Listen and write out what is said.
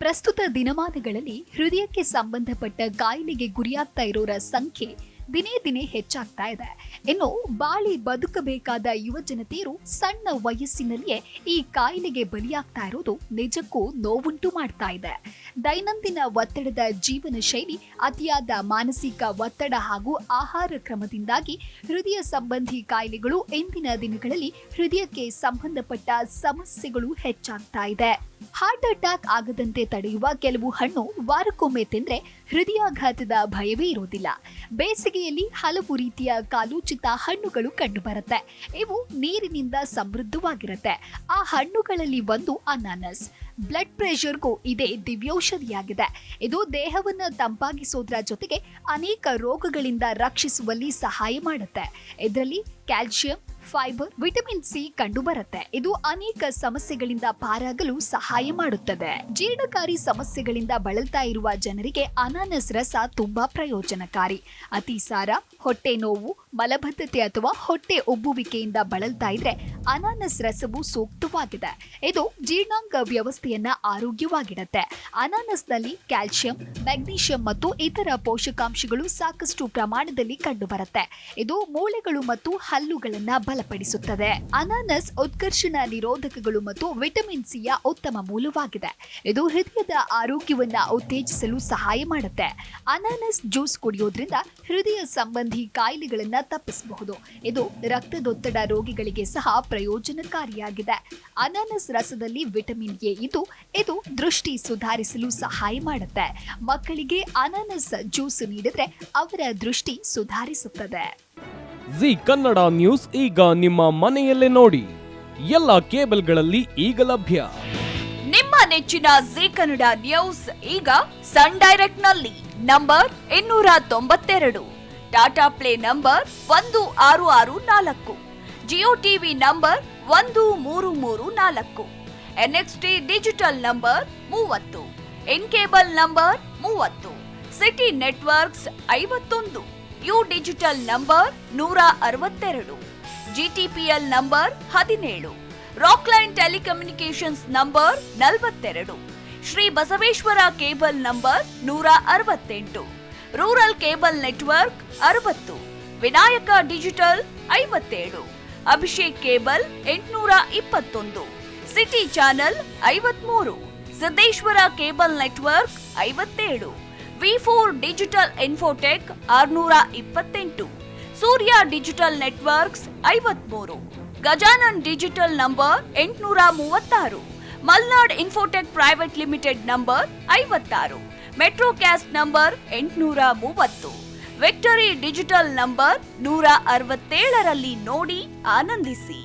ಪ್ರಸ್ತುತ ದಿನಮಾನಗಳಲ್ಲಿ ಹೃದಯಕ್ಕೆ ಸಂಬಂಧಪಟ್ಟ ಕಾಯಿಲೆಗೆ ಗುರಿಯಾಗ್ತಾ ಇರೋರ ಸಂಖ್ಯೆ ದಿನೇ ದಿನೇ ಹೆಚ್ಚಾಗ್ತಾ ಇದೆ. ಇನ್ನು ಬಾಳಿ ಬದುಕಬೇಕಾದ ಯುವ ಜನತೆಯರು ಸಣ್ಣ ವಯಸ್ಸಿನಲ್ಲಿಯೇ ಈ ಕಾಯಿಲೆಗೆ ಬಲಿಯಾಗ್ತಾ ಇರೋದು ನಿಜಕ್ಕೂ ನೋವುಂಟು ಮಾಡ್ತಾ ಇದೆ. ದೈನಂದಿನ ಒತ್ತಡದ ಜೀವನ ಶೈಲಿ, ಅತಿಯಾದ ಮಾನಸಿಕ ಒತ್ತಡ ಹಾಗೂ ಆಹಾರ ಕ್ರಮದಿಂದಾಗಿ ಹೃದಯ ಸಂಬಂಧಿ ಕಾಯಿಲೆಗಳು ಇಂದಿನ ದಿನಗಳಲ್ಲಿ ಹೃದಯಕ್ಕೆ ಸಂಬಂಧಪಟ್ಟ ಸಮಸ್ಯೆಗಳು ಹೆಚ್ಚಾಗ್ತಾ ಇದೆ. ಹಾರ್ಟ್ ಅಟ್ಯಾಕ್ ಆಗದಂತೆ ತಡೆಯುವ ಕೆಲವು ಹಣ್ಣು ವಾರಕ್ಕೊಮ್ಮೆ ತಿಂದ್ರೆ ಹೃದಯಾಘಾತದ ಭಯವೇ ಇರೋದಿಲ್ಲ. ಬೇಸಿಗೆಯಲ್ಲಿ ಹಲವು ರೀತಿಯ ಕಾಲೋಚಿತ ಹಣ್ಣುಗಳು ಕಂಡುಬರುತ್ತೆ. ಇವು ನೀರಿನಿಂದ ಸಮೃದ್ಧವಾಗಿರುತ್ತೆ. ಆ ಹಣ್ಣುಗಳಲ್ಲಿ ಒಂದು ಅನಾನಸ್. ಬ್ಲಡ್ ಪ್ರೆಷರ್ಗೂ ಇದೇ ದಿವ್ಯೌಷಧಿಯಾಗಿದೆ. ಇದು ದೇಹವನ್ನು ತಂಪಾಗಿಸೋದ್ರ ಜೊತೆಗೆ ಅನೇಕ ರೋಗಗಳಿಂದ ರಕ್ಷಿಸುವಲ್ಲಿ ಸಹಾಯ ಮಾಡುತ್ತೆ. ಇದರಲ್ಲಿ ಕ್ಯಾಲ್ಸಿಯಂ, ಫೈಬರ್, ವಿಟಮಿನ್ ಸಿ ಕಂಡುಬರುತ್ತೆ. ಇದು ಅನೇಕ ಸಮಸ್ಯೆಗಳಿಂದ ಪಾರಾಗಲು ಸಹಾಯ ಮಾಡುತ್ತದೆ. ಜೀರ್ಣಕಾರಿ ಸಮಸ್ಯೆಗಳಿಂದ ಬಳಲ್ತಾ ಇರುವ ಜನರಿಗೆ ಅನಾನಸ್ ರಸ ತುಂಬಾ ಪ್ರಯೋಜನಕಾರಿ. ಅತಿಸಾರ, ಹೊಟ್ಟೆ ನೋವು, ಮಲಬದ್ಧತೆ ಅಥವಾ ಹೊಟ್ಟೆ ಉಬ್ಬುವಿಕೆಯಿಂದ ಬಳಲ್ತಾ ಇದ್ರೆ ಅನಾನಸ್ ರಸವು ಸೂಕ್ತವಾಗಿದೆ. ಇದು ಜೀರ್ಣಾಂಗ ವ್ಯವಸ್ಥೆಯನ್ನ ಆರೋಗ್ಯವಾಗಿಡುತ್ತೆ. ಅನಾನಸ್ನಲ್ಲಿ ಕ್ಯಾಲ್ಸಿಯಂ, ಮ್ಯಾಗ್ನೀಷಿಯಂ ಮತ್ತು ಇತರ ಪೋಷಕಾಂಶಗಳು ಸಾಕಷ್ಟು ಪ್ರಮಾಣದಲ್ಲಿ ಕಂಡುಬರುತ್ತೆ. ಇದು ಮೂಳೆಗಳು ಮತ್ತು ಹಲ್ಲುಗಳನ್ನ ಬಲಪಡಿಸುತ್ತದೆ. ಅನಾನಸ್ ಉತ್ಕರ್ಷಣ ನಿರೋಧಕಗಳು ಮತ್ತು ವಿಟಮಿನ್ ಸಿಯ ಉತ್ತಮ ಮೂಲವಾಗಿದೆ. ಇದು ಹೃದಯದ ಆರೋಗ್ಯವನ್ನ ಉತ್ತೇಜಿಸಲು ಸಹಾಯ ಮಾಡುತ್ತೆ. ಅನಾನಸ್ ಜ್ಯೂಸ್ ಕುಡಿಯೋದ್ರಿಂದ ಹೃದಯ ಸಂಬಂಧಿ ಕಾಯಿಲೆಗಳನ್ನ ತಪ್ಪಿಸಬಹುದು. ಇದು ರಕ್ತದೊತ್ತಡ ರೋಗಿಗಳಿಗೆ ಸಹ ಪ್ರಯೋಜನಕಾರಿಯಾಗಿದೆ. ಅನಾನಸ್ ರಸದಲ್ಲಿ ವಿಟಮಿನ್ ಎ ಇದ್ದು ಇದು ದೃಷ್ಟಿ ಸುಧಾರಿಸಲು ಸಹಾಯ ಮಾಡುತ್ತೆ. ಮಕ್ಕಳಿಗೆ ಅನಾನಸ್ ಜ್ಯೂಸ್ ನೀಡಿದ್ರೆ ಅವರ ದೃಷ್ಟಿ ಸುಧಾರಿಸುತ್ತದೆ. ಜಿ ಕನ್ನಡ ನ್ಯೂಸ್ ಈಗ ನಿಮ್ಮ ಮನೆಯಲ್ಲೇ ನೋಡಿ. ಎಲ್ಲ ಕೇಬಲ್ಗಳಲ್ಲಿ ಈಗ ಲಭ್ಯ. ನಿಮ್ಮ ನೆಚ್ಚಿನ ಜಿ ಕನ್ನಡ ನ್ಯೂಸ್ ಈಗ ಸನ್ ಡೈರೆಕ್ಟ್ ನಲ್ಲಿ number 292, Tata play number 1664, Jio TV number 1334, NXT digital number 30, IN cable number 30, city networks 51, U digital number 162, GTPL number 17, Rockline telecommunications number 42, Shri Basaveshwara cable number 168, rural cable network 60, Vinayaka digital 57, Abhishek cable 821, city channel 53, Siddeshwara cable network 57, ವಿ4 digital infotech 628, Surya digital networks 53, Gajanan digital number 836, Malnad infotech private limited number 56, Metrocast number 830, victory digital number 167ರಲ್ಲಿ ನೋಡಿ ಆನಂದಿಸಿ.